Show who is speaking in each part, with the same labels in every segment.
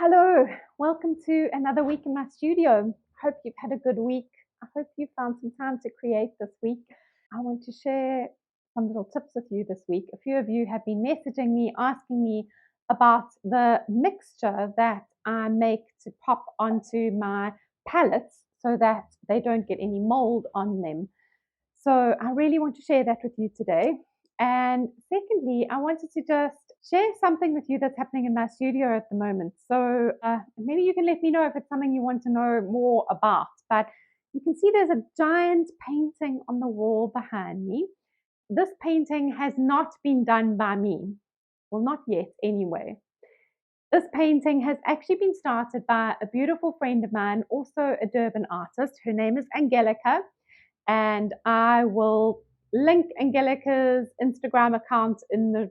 Speaker 1: Hello, welcome to another week in my studio. Hope you've had a good week. I hope you found some time to create this week. I want to share some little tips with you this week. A few of you have been messaging me, asking me about the mixture that I make to pop onto my palettes so that they don't get any mold on them. So I really want to share that with you today. And secondly, I wanted to just share something with you that's happening in my studio at the moment. So maybe you can let me know if it's something you want to know more about. But you can see there's a giant painting on the wall behind me. This painting has not been done by me. Well, not yet anyway. This painting has actually been started by a beautiful friend of mine, also a Durban artist. Her name is Angelika, and I will link Angelika's Instagram account in the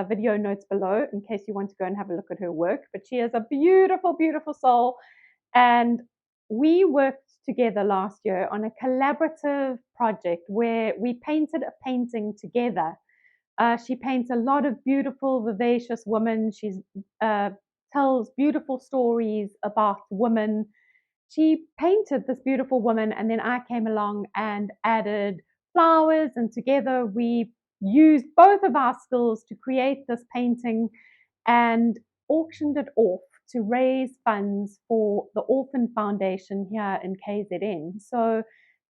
Speaker 1: video notes below in case you want to go and have a look at her work. But she is a beautiful, beautiful soul. And we worked together last year on a collaborative project where we painted a painting together. She paints a lot of beautiful, vivacious women. She tells beautiful stories about women. She painted this beautiful woman, and then I came along and added flowers, and together we used both of our skills to create this painting and auctioned it off to raise funds for the Orphan Foundation here in KZN. So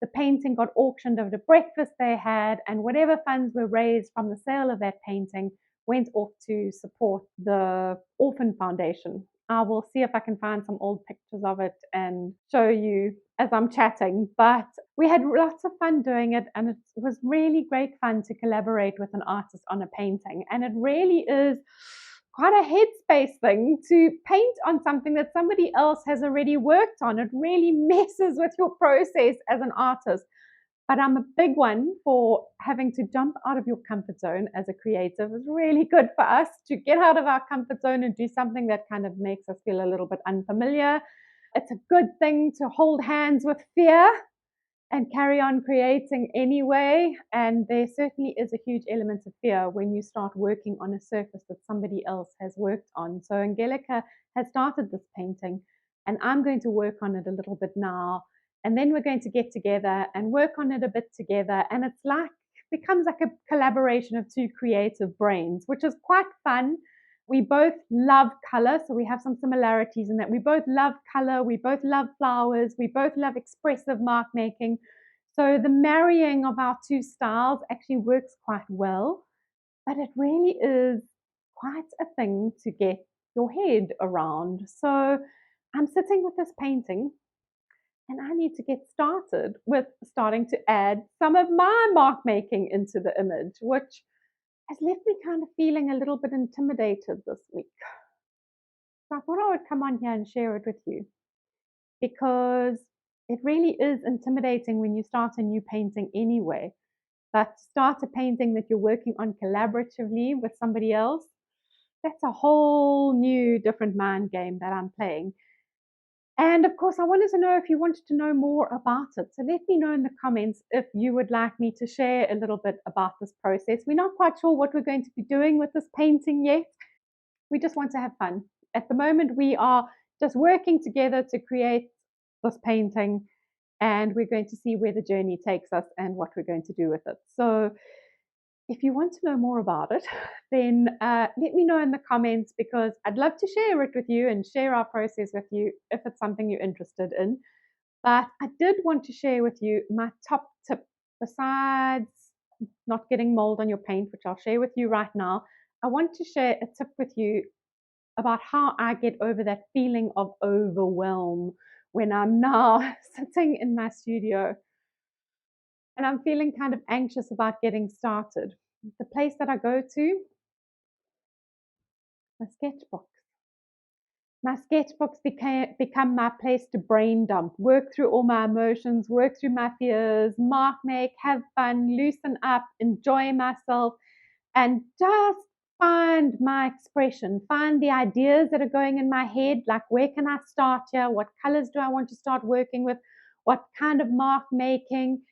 Speaker 1: the painting got auctioned over the breakfast they had, and whatever funds were raised from the sale of that painting went off to support the Orphan Foundation. I will see if I can find some old pictures of it and show you as I'm chatting. But we had lots of fun doing it, and it was really great fun to collaborate with an artist on a painting. And it really is quite a headspace thing to paint on something that somebody else has already worked on. It really messes with your process as an artist. But I'm a big one for having to jump out of your comfort zone as a creative. It's really good for us to get out of our comfort zone and do something that kind of makes us feel a little bit unfamiliar. It's a good thing to hold hands with fear and carry on creating anyway. And there certainly is a huge element of fear when you start working on a surface that somebody else has worked on. So Angelika has started this painting, and I'm going to work on it a little bit now. And then we're going to get together and work on it a bit together. And it's like, becomes like a collaboration of two creative brains, which is quite fun. We both love color, so we have some similarities in that. We both love color, we both love flowers, we both love expressive mark making. So the marrying of our two styles actually works quite well, but it really is quite a thing to get your head around. So I'm sitting with this painting, and I need to get started with starting to add some of my mark making into the image, which has left me kind of feeling a little bit intimidated this week. So I thought I would come on here and share it with you because it really is intimidating when you start a new painting anyway. But to start a painting that you're working on collaboratively with somebody else, that's a whole new different mind game that I'm playing. And of course, I wanted to know if you wanted to know more about it. So let me know in the comments if you would like me to share a little bit about this process. We're not quite sure what we're going to be doing with this painting yet. We just want to have fun. At the moment, we are just working together to create this painting, and we're going to see where the journey takes us and what we're going to do with it. So if you want to know more about it, then let me know in the comments, because I'd love to share it with you and share our process with you if it's something you're interested in. But I did want to share with you my top tip, besides not getting mold on your paint, which I'll share with you right now. I want to share a tip with you about how I get over that feeling of overwhelm when I'm now sitting in my studio and I'm feeling kind of anxious about getting started. The place that I go to, my sketchbook. My sketchbooks become my place to brain dump, work through all my emotions, work through my fears, mark make, have fun, loosen up, enjoy myself, and just find my expression, find the ideas that are going in my head, like where can I start here? What colors do I want to start working with? What kind of mark making?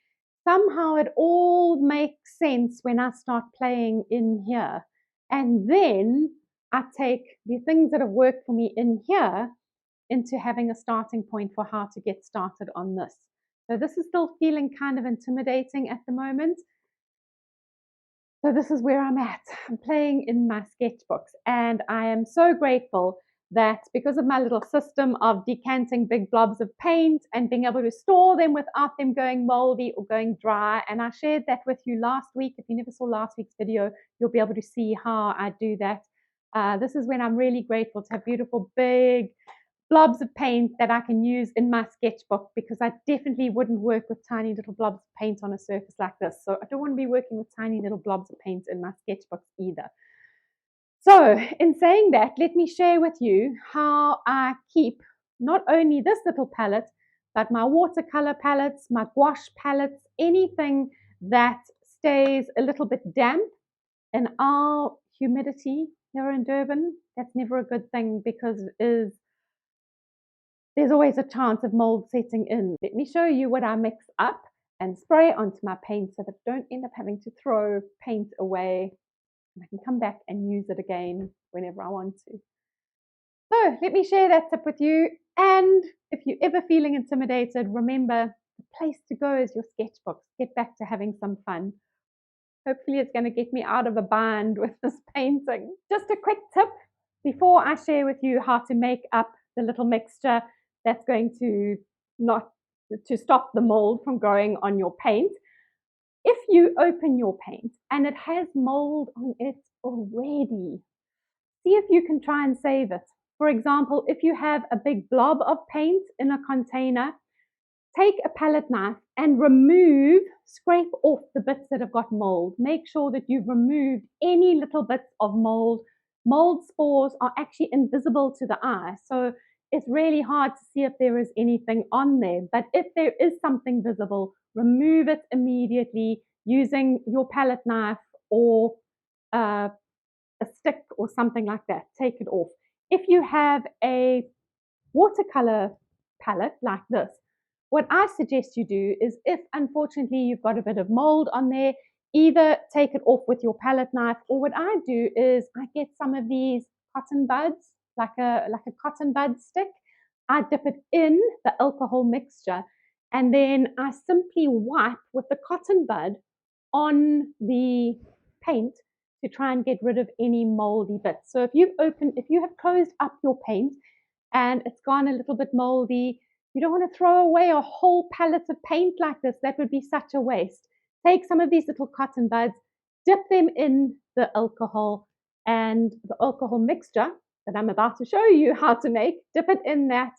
Speaker 1: Somehow it all makes sense when I start playing in here. And then I take the things that have worked for me in here into having a starting point for how to get started on this. So this is still feeling kind of intimidating at the moment. So this is where I'm at. I'm playing in my sketchbooks, and I am so grateful that because of my little system of decanting big blobs of paint and being able to store them without them going moldy or going dry, and I shared that with you last week. If you never saw last week's video, you'll be able to see how I do that. This is when I'm really grateful to have beautiful big blobs of paint that I can use in my sketchbook, because I definitely wouldn't work with tiny little blobs of paint on a surface like this. So I don't want to be working with tiny little blobs of paint in my sketchbooks either. So in saying that, let me share with you how I keep not only this little palette, but my watercolor palettes, my gouache palettes, anything that stays a little bit damp. In our humidity here in Durban, that's never a good thing, because there's always a chance of mold setting in. Let me show you what I mix up and spray onto my paint so that I don't end up having to throw paint away. And I can come back and use it again whenever I want to. So let me share that tip with you. And if you're ever feeling intimidated, remember the place to go is your sketchbooks. Get back to having some fun. Hopefully it's going to get me out of a bind with this painting. Just a quick tip before I share with you how to make up the little mixture that's going to stop the mold from growing on your paint. If you open your paint and it has mold on it already, see if you can try and save it. For example, if you have a big blob of paint in a container, take a palette knife and scrape off the bits that have got mold. Make sure that you've removed any little bits of mold. Mold spores are actually invisible to the eye, so it's really hard to see if there is anything on there. But if there is something visible, remove it immediately using your palette knife or a stick or something like that. Take it off. If you have a watercolor palette like this, what I suggest you do is, if unfortunately you've got a bit of mold on there, either take it off with your palette knife, or what I do is I get some of these cotton buds, like a cotton bud stick. I dip it in the alcohol mixture, and then I simply wipe with the cotton bud on the paint to try and get rid of any moldy bits. So if you have closed up your paint and it's gone a little bit moldy, you don't want to throw away a whole palette of paint like this. That would be such a waste. Take some of these little cotton buds, dip them in the alcohol, and the alcohol mixture that I'm about to show you how to make, dip it in that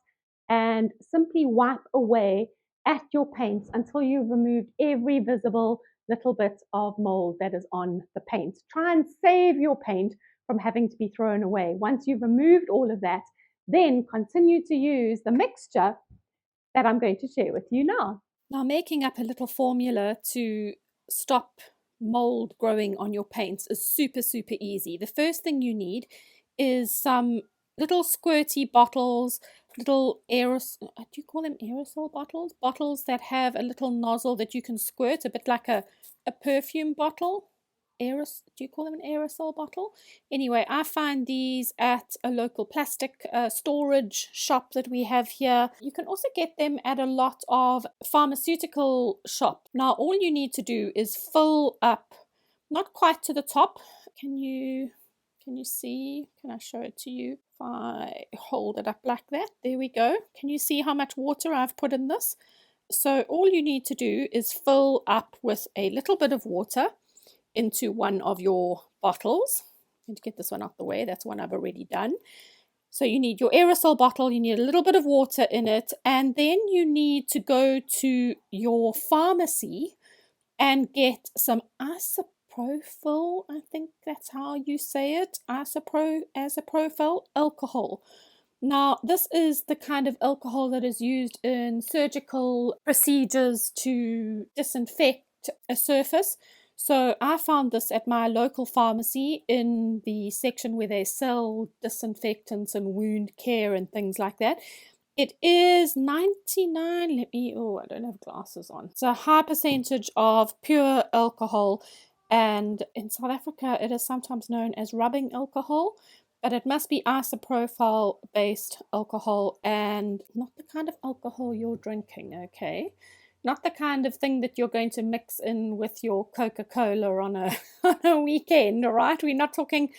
Speaker 1: and simply wipe away at your paints until you've removed every visible little bit of mold that is on the paint. Try and save your paint from having to be thrown away. Once you've removed all of that, then continue to use the mixture that I'm going to share with you now.
Speaker 2: Now, making up a little formula to stop mold growing on your paints is super, super easy. The first thing you need is some little squirty bottles, little aerosol, do you call them aerosol bottles? Bottles that have a little nozzle that you can squirt, a bit like a perfume bottle. Do you call them an aerosol bottle? Anyway, I find these at a local plastic storage shop that we have here. You can also get them at a lot of pharmaceutical shops. Now, all you need to do is fill up, not quite to the top. Can you see? Can I show it to you? If I hold it up like that, there we go. Can you see how much water I've put in this? So all you need to do is fill up with a little bit of water into one of your bottles. I'm going to get this one out the way. That's one I've already done. So you need your aerosol bottle, you need a little bit of water in it, and then you need to go to your pharmacy and get some isopropyl, I think that's how you say it, isopropyl alcohol. Now, this is the kind of alcohol that is used in surgical procedures to disinfect a surface. So I found this at my local pharmacy in the section where they sell disinfectants and wound care and things like that. It is 99, I don't have glasses on. It's a high percentage of pure alcohol, and in South Africa it is sometimes known as rubbing alcohol. but it must be isopropyl based alcohol and not the kind of alcohol you're drinking, okay? Not the kind of thing that you're going to mix in with your Coca-Cola on a on a weekend, all right? We're not talking,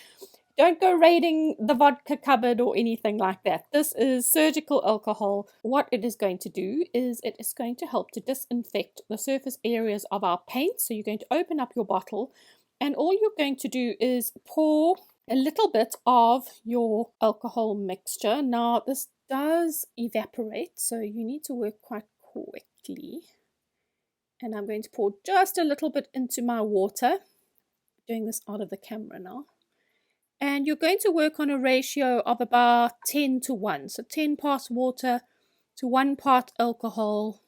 Speaker 2: don't go raiding the vodka cupboard or anything like that. This is surgical alcohol. What it is going to do is it is going to help to disinfect the surface areas of our paint. So you're going to open up your bottle, and all you're going to do is pour a little bit of your alcohol mixture. Now, this does evaporate, so you need to work quite quickly. And I'm going to pour just a little bit into my water. Doing this out of the camera now. And you're going to work on a ratio of about 10 to 1. So 10 parts water to 1 part alcohol.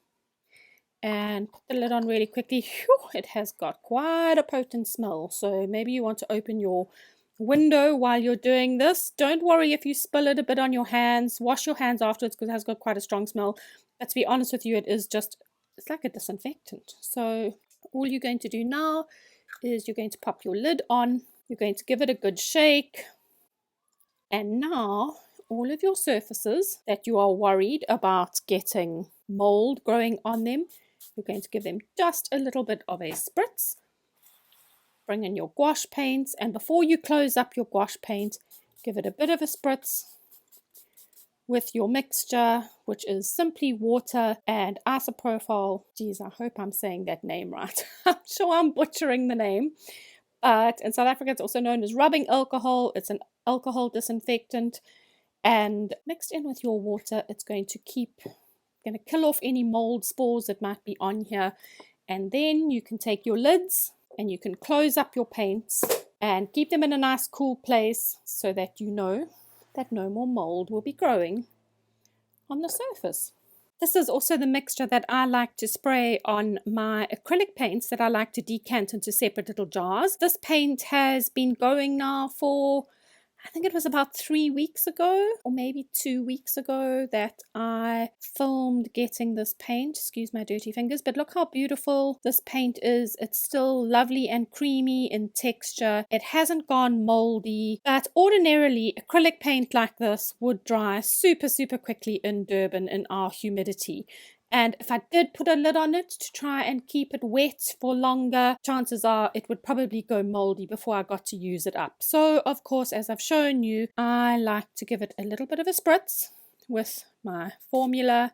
Speaker 2: And put the lid on really quickly. Whew, it has got quite a potent smell. So maybe you want to open your window while you're doing this. Don't worry if you spill it a bit on your hands. Wash your hands afterwards because it has got quite a strong smell. But to be honest with you, it's like a disinfectant. So all you're going to do now is you're going to pop your lid on. You're going to give it a good shake. And now all of your surfaces that you are worried about getting mold growing on them, you're going to give them just a little bit of a spritz. Bring in your gouache paints, and before you close up your gouache paint, give it a bit of a spritz with your mixture, which is simply water and isopropyl. Geez, I hope I'm saying that name right. I'm sure I'm butchering the name. But in South Africa, it's also known as rubbing alcohol. It's an alcohol disinfectant. And mixed in with your water, it's going to kill off any mold spores that might be on here. And then you can take your lids and you can close up your paints and keep them in a nice cool place so that you know that no more mold will be growing on the surface. This is also the mixture that I like to spray on my acrylic paints that I like to decant into separate little jars. This paint has been going now for, I think it was about 3 weeks ago or maybe 2 weeks ago that I filmed getting this paint. Excuse my dirty fingers, but look how beautiful this paint is. It's still lovely and creamy in texture. It hasn't gone moldy, but ordinarily acrylic paint like this would dry super, super quickly in Durban in our humidity. And if I did put a lid on it to try and keep it wet for longer, chances are it would probably go moldy before I got to use it up. So, of course, as I've shown you, I like to give it a little bit of a spritz with my formula.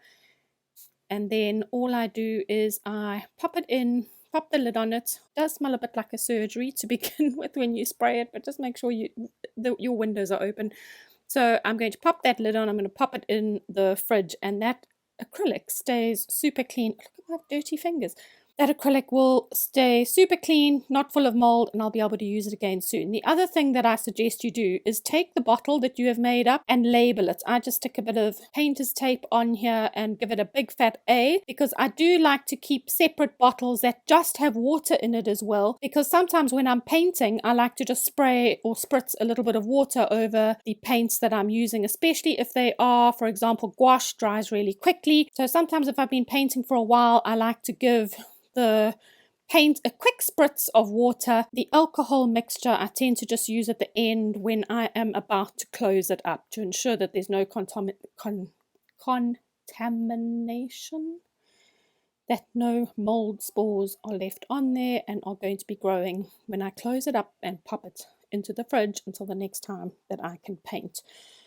Speaker 2: And then all I do is I pop it in, pop the lid on it. It does smell a bit like a surgery to begin with when you spray it, but just make sure your windows are open. So I'm going to pop that lid on. I'm going to pop it in the fridge, and that acrylic stays super clean. Look at my dirty fingers. That acrylic will stay super clean, not full of mold, and I'll be able to use it again soon. The other thing that I suggest you do is take the bottle that you have made up and label it. I just stick a bit of painter's tape on here and give it a big fat A, because I do like to keep separate bottles that just have water in it as well, because sometimes when I'm painting, I like to just spray or spritz a little bit of water over the paints that I'm using, especially if they are, for example, gouache dries really quickly. So sometimes if I've been painting for a while, I like to give the paint a quick spritz of water. The alcohol mixture I tend to just use at the end when I am about to close it up to ensure that there's no contamination, that no mold spores are left on there and are going to be growing when I close it up and pop it into the fridge until the next time that I can paint.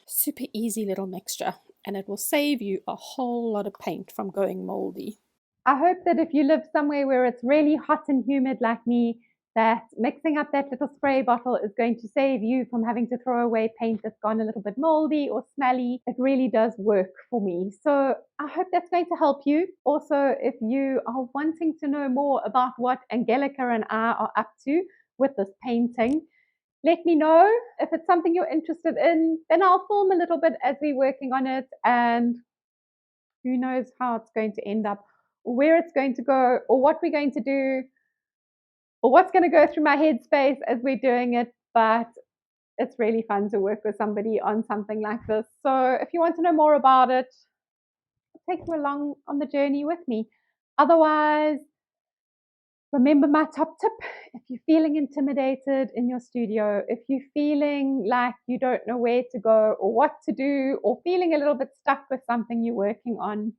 Speaker 2: Super easy little mixture, and it will save you a whole lot of paint from going moldy.
Speaker 1: I hope that if you live somewhere where it's really hot and humid like me, that mixing up that little spray bottle is going to save you from having to throw away paint that's gone a little bit moldy or smelly. It really does work for me. So I hope that's going to help you. Also, if you are wanting to know more about what Angelika and I are up to with this painting, let me know. If it's something you're interested in, then I'll film a little bit as we're working on it, and who knows how it's going to end up, or where it's going to go, or what we're going to do, or what's going to go through my headspace as we're doing it. But it's really fun to work with somebody on something like this. So if you want to know more about it, I'll take you along on the journey with me. Otherwise, Remember my top tip: if you're feeling intimidated in your studio, if you're feeling like you don't know where to go or what to do, or feeling a little bit stuck with something you're working on,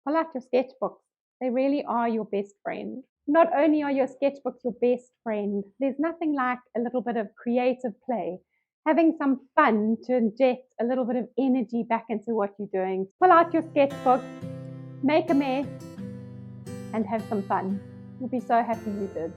Speaker 1: pull out your sketchbooks. They really are your best friend. Not only are your sketchbooks your best friend, there's nothing like a little bit of creative play, having some fun to inject a little bit of energy back into what you're doing. Pull out your sketchbook, make a mess, and have some fun. You'll be so happy you did.